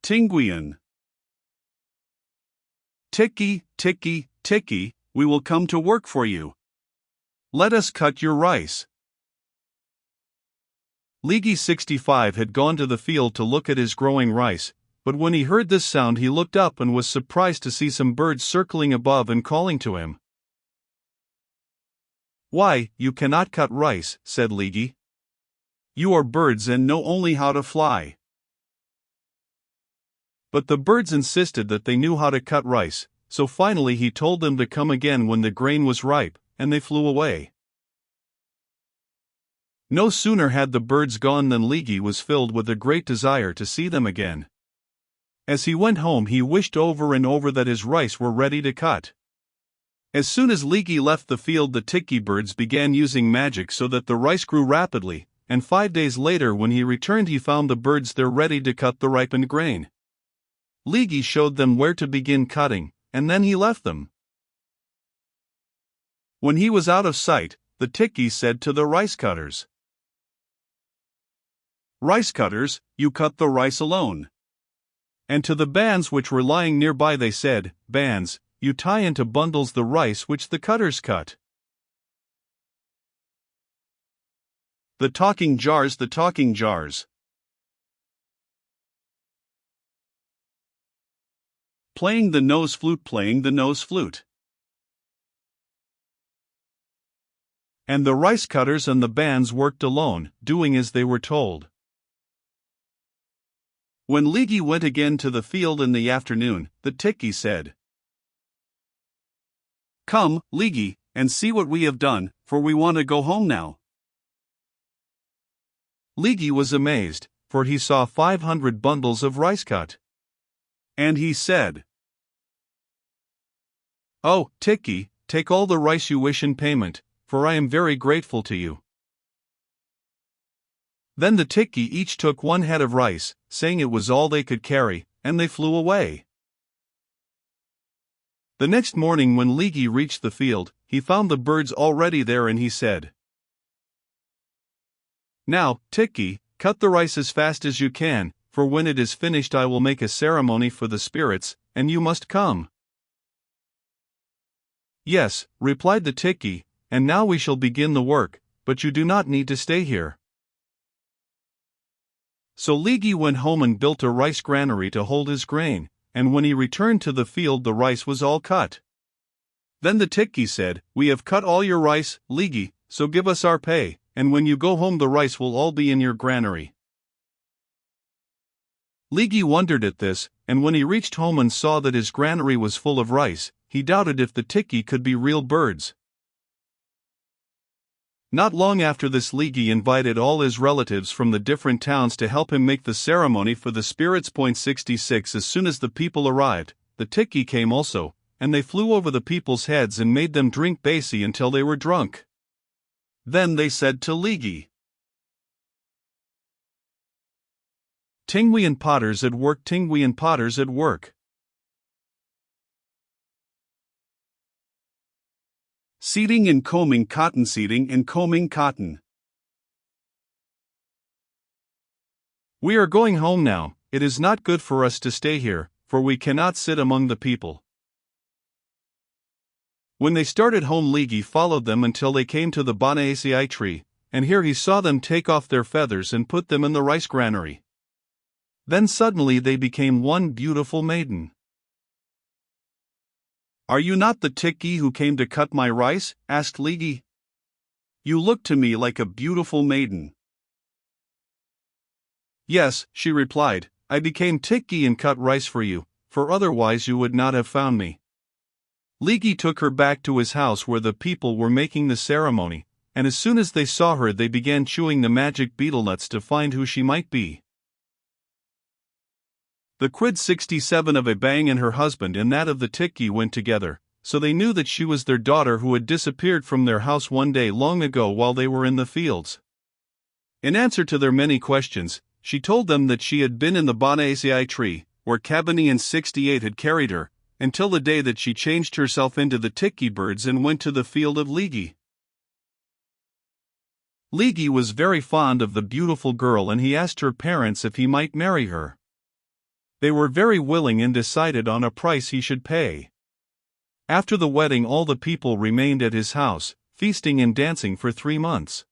Tinguian. Tikki, tikki, tikki, we will come to work for you. Let us cut your rice. Ligi 65 had gone to the field to look at his growing rice, but when he heard this sound he looked up and was surprised to see some birds circling above and calling to him. "Why, you cannot cut rice," said Ligi. "You are birds and know only how to fly." But the birds insisted that they knew how to cut rice, so finally he told them to come again when the grain was ripe, and they flew away. No sooner had the birds gone than Ligi was filled with a great desire to see them again. As he went home he wished over and over that his rice were ready to cut. As soon as Ligi left the field the tikki birds began using magic so that the rice grew rapidly, and 5 days later when he returned he found the birds there ready to cut the ripened grain. Ligi showed them where to begin cutting, and then he left them. When he was out of sight, the tikki said to the rice cutters, "Rice cutters, you cut the rice alone." And to the bands which were lying nearby they said, "Bands, you tie into bundles the rice which the cutters cut." The talking jars, the talking jars. Playing the nose flute, playing the nose flute. And the rice cutters and the bands worked alone, doing as they were told. When Ligi went again to the field in the afternoon, the tikki said, "Come, Ligi, and see what we have done, for we want to go home now." Ligi was amazed, for he saw 500 bundles of rice cut. And he said, "Oh, tikki, take all the rice you wish in payment, for I am very grateful to you." Then the tikki each took 1 head of rice, saying it was all they could carry, and they flew away. The next morning when Ligi reached the field, he found the birds already there and he said, "Now, tikki, cut the rice as fast as you can, for when it is finished I will make a ceremony for the spirits, and you must come." "Yes," replied the tikki, "and now we shall begin the work, but you do not need to stay here." So Ligi went home and built a rice granary to hold his grain, and when he returned to the field the rice was all cut. Then the tikki said, "We have cut all your rice, Ligi, so give us our pay, and when you go home the rice will all be in your granary." Ligi wondered at this, and when he reached home and saw that his granary was full of rice, he doubted if the tikki could be real birds. Not long after this Ligi invited all his relatives from the different towns to help him make the ceremony for the spirits. 66 As soon as the people arrived, the tikki came also, and they flew over the people's heads and made them drink basi until they were drunk. Then they said to Ligi, "Tinguian potters at work, Tinguian potters at work." Seeding and combing cotton, seeding and combing cotton. "We are going home now. It is not good for us to stay here, for we cannot sit among the people." When they started home Ligi followed them until they came to the banaceae tree, and here he saw them take off their feathers and put them in the rice granary. Then suddenly they became one beautiful maiden. "Are you not the tikki who came to cut my rice?" asked Ligi. "You look to me like a beautiful maiden." "Yes," she replied, "I became tikki and cut rice for you, for otherwise you would not have found me." Ligi took her back to his house where the people were making the ceremony, and as soon as they saw her they began chewing the magic betel nuts to find who she might be. The quid 67 of Abang and her husband and that of the tikki went together, so they knew that she was their daughter who had disappeared from their house one day long ago while they were in the fields. In answer to their many questions, she told them that she had been in the banaceae tree, where Cabanian 68 had carried her, until the day that she changed herself into the tikki birds and went to the field of Ligi. Ligi was very fond of the beautiful girl and he asked her parents if he might marry her. They were very willing and decided on a price he should pay. After the wedding, all the people remained at his house, feasting and dancing for 3 months.